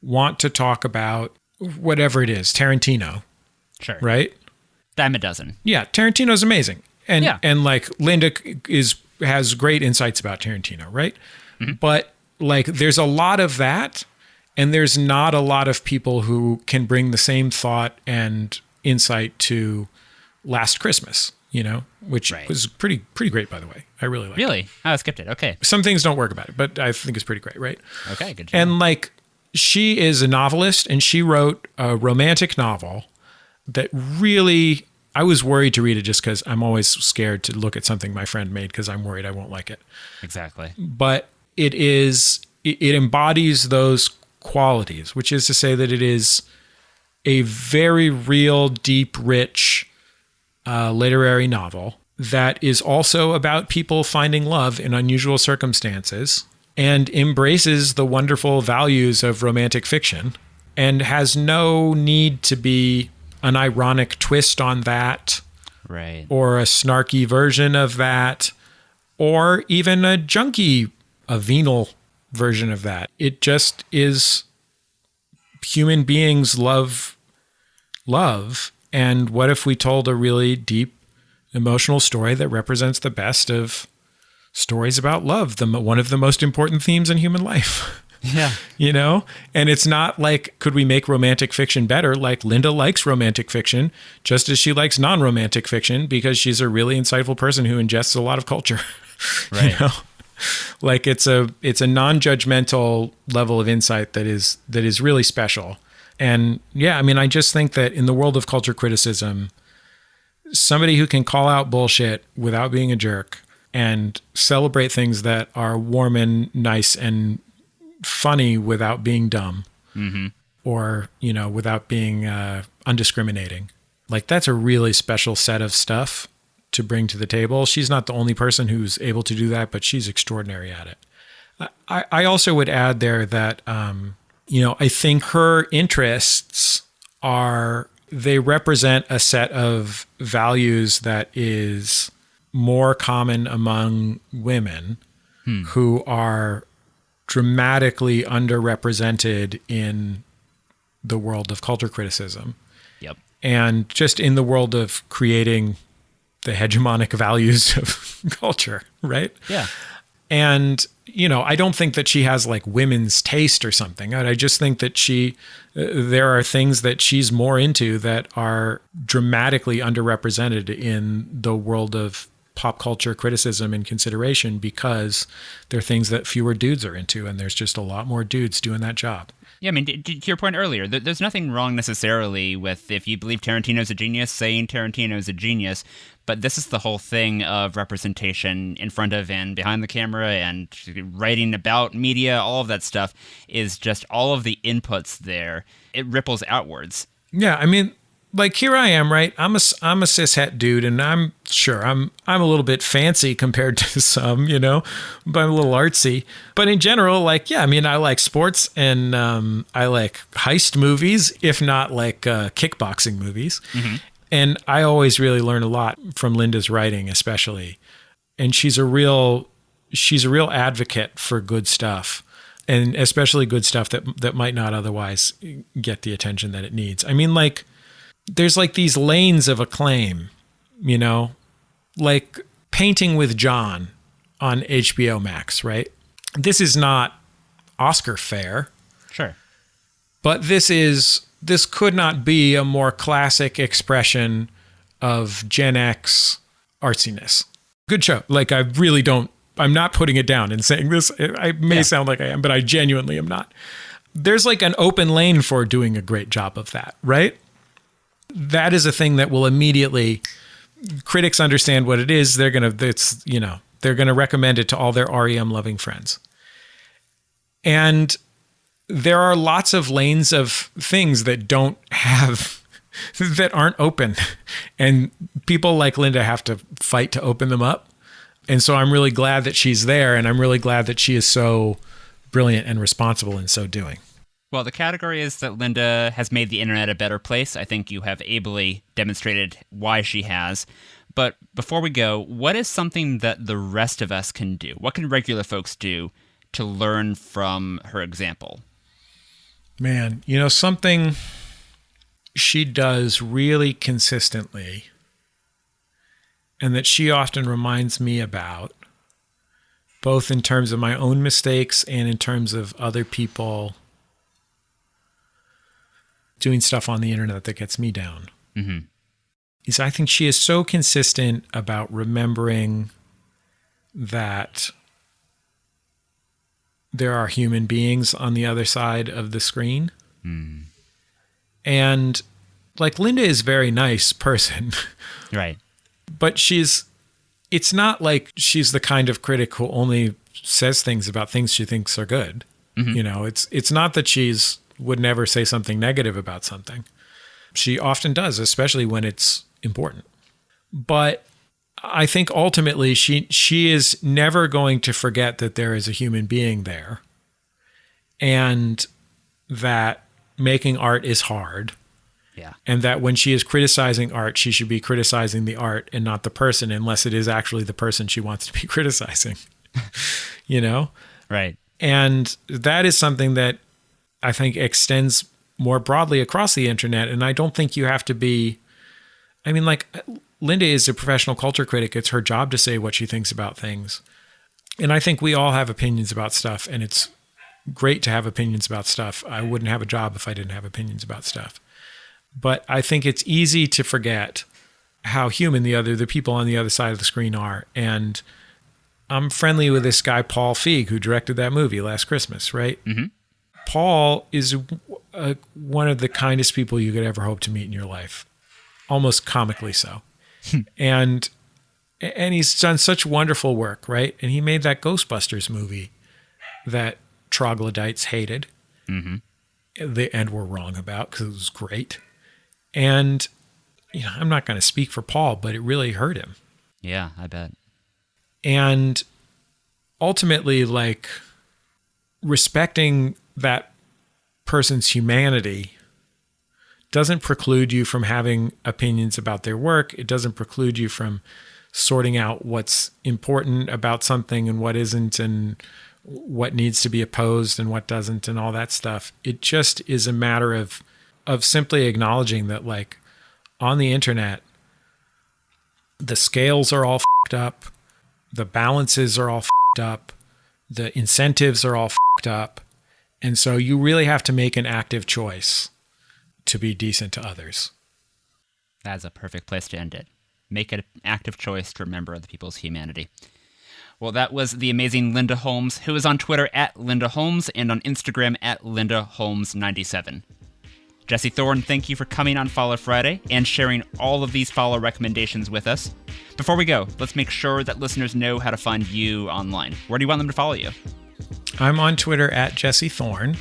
want to talk about whatever it is, Tarantino. Sure. Right? Dime a dozen. Yeah, Tarantino's amazing. And Yeah. and like Linda has great insights about Tarantino, right? Mm-hmm. But like there's a lot of that, and there's not a lot of people who can bring the same thought and insight to Last Christmas, you know, which Right. was pretty great, by the way. I really liked it. Really? Oh, I skipped it. Okay. Some things don't work about it, but I think it's pretty great, right? Okay, good job. And like she is a novelist, and she wrote a romantic novel that really, I was worried to read it just because I'm always scared to look at something my friend made because I'm worried I won't like it. Exactly. But it embodies those qualities, which is to say that it is a very real, deep, rich literary novel that is also about people finding love in unusual circumstances and embraces the wonderful values of romantic fiction and has no need to be an ironic twist on that, Right. or a snarky version of that, or even a venal version of that. It just is human beings love, and what if we told a really deep, emotional story that represents the best of stories about love, one of the most important themes in human life. Yeah. You know? And it's not like, could we make romantic fiction better? Like Linda likes romantic fiction just as she likes non-romantic fiction because she's a really insightful person who ingests a lot of culture. Right. You know? Like it's a non-judgmental level of insight that is really special. And yeah, I mean, I just think that in the world of culture criticism, somebody who can call out bullshit without being a jerk and celebrate things that are warm and nice and funny without being dumb, Mm-hmm. or, you know, without being undiscriminating. Like that's a really special set of stuff to bring to the table. She's not the only person who's able to do that, but she's extraordinary at it. I also would add there that, you know, I think her interests they represent a set of values that is more common among women who are dramatically underrepresented in the world of culture criticism. Yep. And just in the world of creating the hegemonic values of culture, right? Yeah. And, you know, I don't think that she has like women's taste or something. I just think that there are things that she's more into that are dramatically underrepresented in the world of pop culture criticism and consideration because they're things that fewer dudes are into, and there's just a lot more dudes doing that job. Yeah, I mean, to your point earlier, there's nothing wrong necessarily with, if you believe Tarantino's a genius, saying Tarantino's a genius, but this is the whole thing of representation in front of and behind the camera and writing about media, all of that stuff is just all of the inputs there. It ripples outwards. Yeah, I mean, like here I am, right? I'm a cishet dude, and I'm a little bit fancy compared to some, but I'm a little artsy. But in general, like, yeah, I mean, I like sports and I like heist movies, if not like kickboxing movies. Mm-hmm. And I always really learn a lot from Linda's writing, especially. And she's a real advocate for good stuff, and especially good stuff that might not otherwise get the attention that it needs. I mean, like, there's like these lanes of acclaim, like Painting with John on HBO Max, right? This is not Oscar fare. Sure. But this could not be a more classic expression of Gen X artsiness. Good show. Like, I'm not putting it down and saying this. I may sound like I am, but I genuinely am not. There's like an open lane for doing a great job of that, right? That is a thing that will immediately, critics understand what it is. They're going to recommend it to all their REM loving friends. And there are lots of lanes of things that that aren't open. And people like Linda have to fight to open them up. And so I'm really glad that she's there. And I'm really glad that she is so brilliant and responsible in so doing. Well, the category is that Linda has made the internet a better place. I think you have ably demonstrated why she has. But before we go, what is something that the rest of us can do? What can regular folks do to learn from her example? Man, something she does really consistently, and that she often reminds me about, both in terms of my own mistakes and in terms of other people doing stuff on the internet that gets me down, is I think she is so consistent about remembering that there are human beings on the other side of the screen. Mm. And like, Linda is a very nice person. Right. But it's not like she's the kind of critic who only says things about things she thinks are good. Mm-hmm. It's not that would never say something negative about something. She often does, especially when it's important. But I think ultimately she is never going to forget that there is a human being there, and that making art is hard. Yeah. And that when she is criticizing art, she should be criticizing the art and not the person, unless it is actually the person she wants to be criticizing. Right. And that is something that I think extends more broadly across the internet. And I don't think you have to be, like, Linda is a professional culture critic. It's her job to say what she thinks about things. And I think we all have opinions about stuff, and it's great to have opinions about stuff. I wouldn't have a job if I didn't have opinions about stuff. But I think it's easy to forget how human the people on the other side of the screen are. And I'm friendly with this guy, Paul Feig, who directed that movie Last Christmas, right? Mm-hmm. Paul is one of the kindest people you could ever hope to meet in your life, almost comically so. and he's done such wonderful work, right? And he made that Ghostbusters movie that troglodytes hated, and were wrong about, because it was great. And I'm not going to speak for Paul, but it really hurt him. Yeah, I bet. And ultimately, like, respecting that person's humanity doesn't preclude you from having opinions about their work. It doesn't preclude you from sorting out what's important about something and what isn't, and what needs to be opposed and what doesn't, and all that stuff. It just is a matter of simply acknowledging that, like, on the internet, the scales are all fucked up, the balances are all fucked up, the incentives are all fucked up. And so you really have to make an active choice to be decent to others. That's a perfect place to end it. Make an active choice to remember other people's humanity. Well, that was the amazing Linda Holmes, who is on Twitter at Linda Holmes and on Instagram at Linda Holmes97. Jesse Thorn, thank you for coming on Follow Friday and sharing all of these follow recommendations with us. Before we go, let's make sure that listeners know how to find you online. Where do you want them to follow you? I'm on Twitter at Jesse Thorn.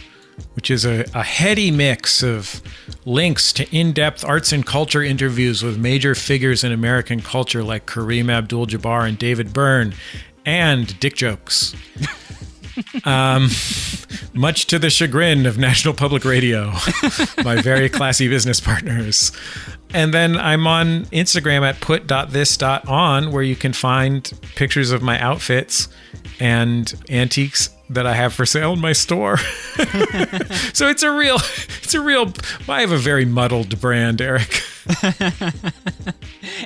which is a heady mix of links to in-depth arts and culture interviews with major figures in American culture like Kareem Abdul-Jabbar and David Byrne, and dick jokes. Much to the chagrin of National Public Radio, my very classy business partners. And then I'm on Instagram at put.this.on, where you can find pictures of my outfits and antiques that I have for sale in my store. So I have a very muddled brand, Eric.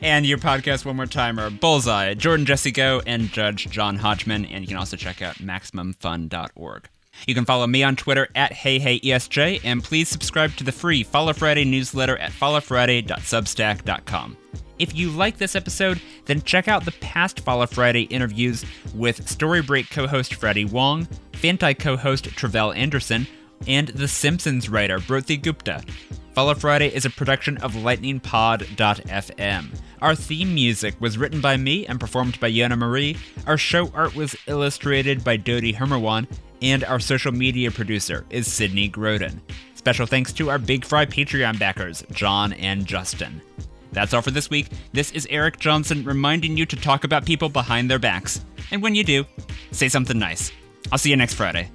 And your podcast one more time are Bullseye, Jordan Jesse Go, and Judge John Hodgman. And you can also check out MaximumFun.org. You can follow me on Twitter at HeyHeyESJ, and please subscribe to the free Follow Friday newsletter at followfriday.substack.com. If you like this episode, then check out the past Follow Friday interviews with Storybreak co-host Freddie Wong, Fanti co-host Travell Anderson, and The Simpsons writer Broti Gupta. Follow Friday is a production of lightningpod.fm. Our theme music was written by me and performed by Yona Marie. Our show art was illustrated by Dodi Hermawan, and our social media producer is Sydney Groden. Special thanks to our Big Fry Patreon backers, John and Justin. That's all for this week. This is Eric Johnson reminding you to talk about people behind their backs. And when you do, say something nice. I'll see you next Friday.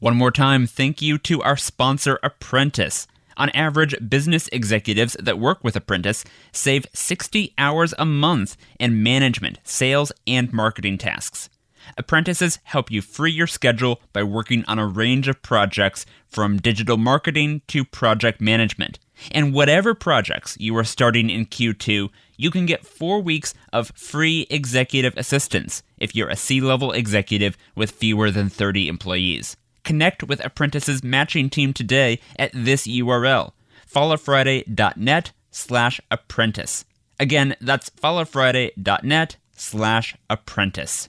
One more time, thank you to our sponsor, Apprentice. On average, business executives that work with Apprentice save 60 hours a month in management, sales, and marketing tasks. Apprentices help you free your schedule by working on a range of projects from digital marketing to project management. And whatever projects you are starting in Q2, you can get 4 weeks of free executive assistance if you're a C-level executive with fewer than 30 employees. Connect with Apprentice's matching team today at this URL, followfriday.net/apprentice. Again, that's followfriday.net/apprentice.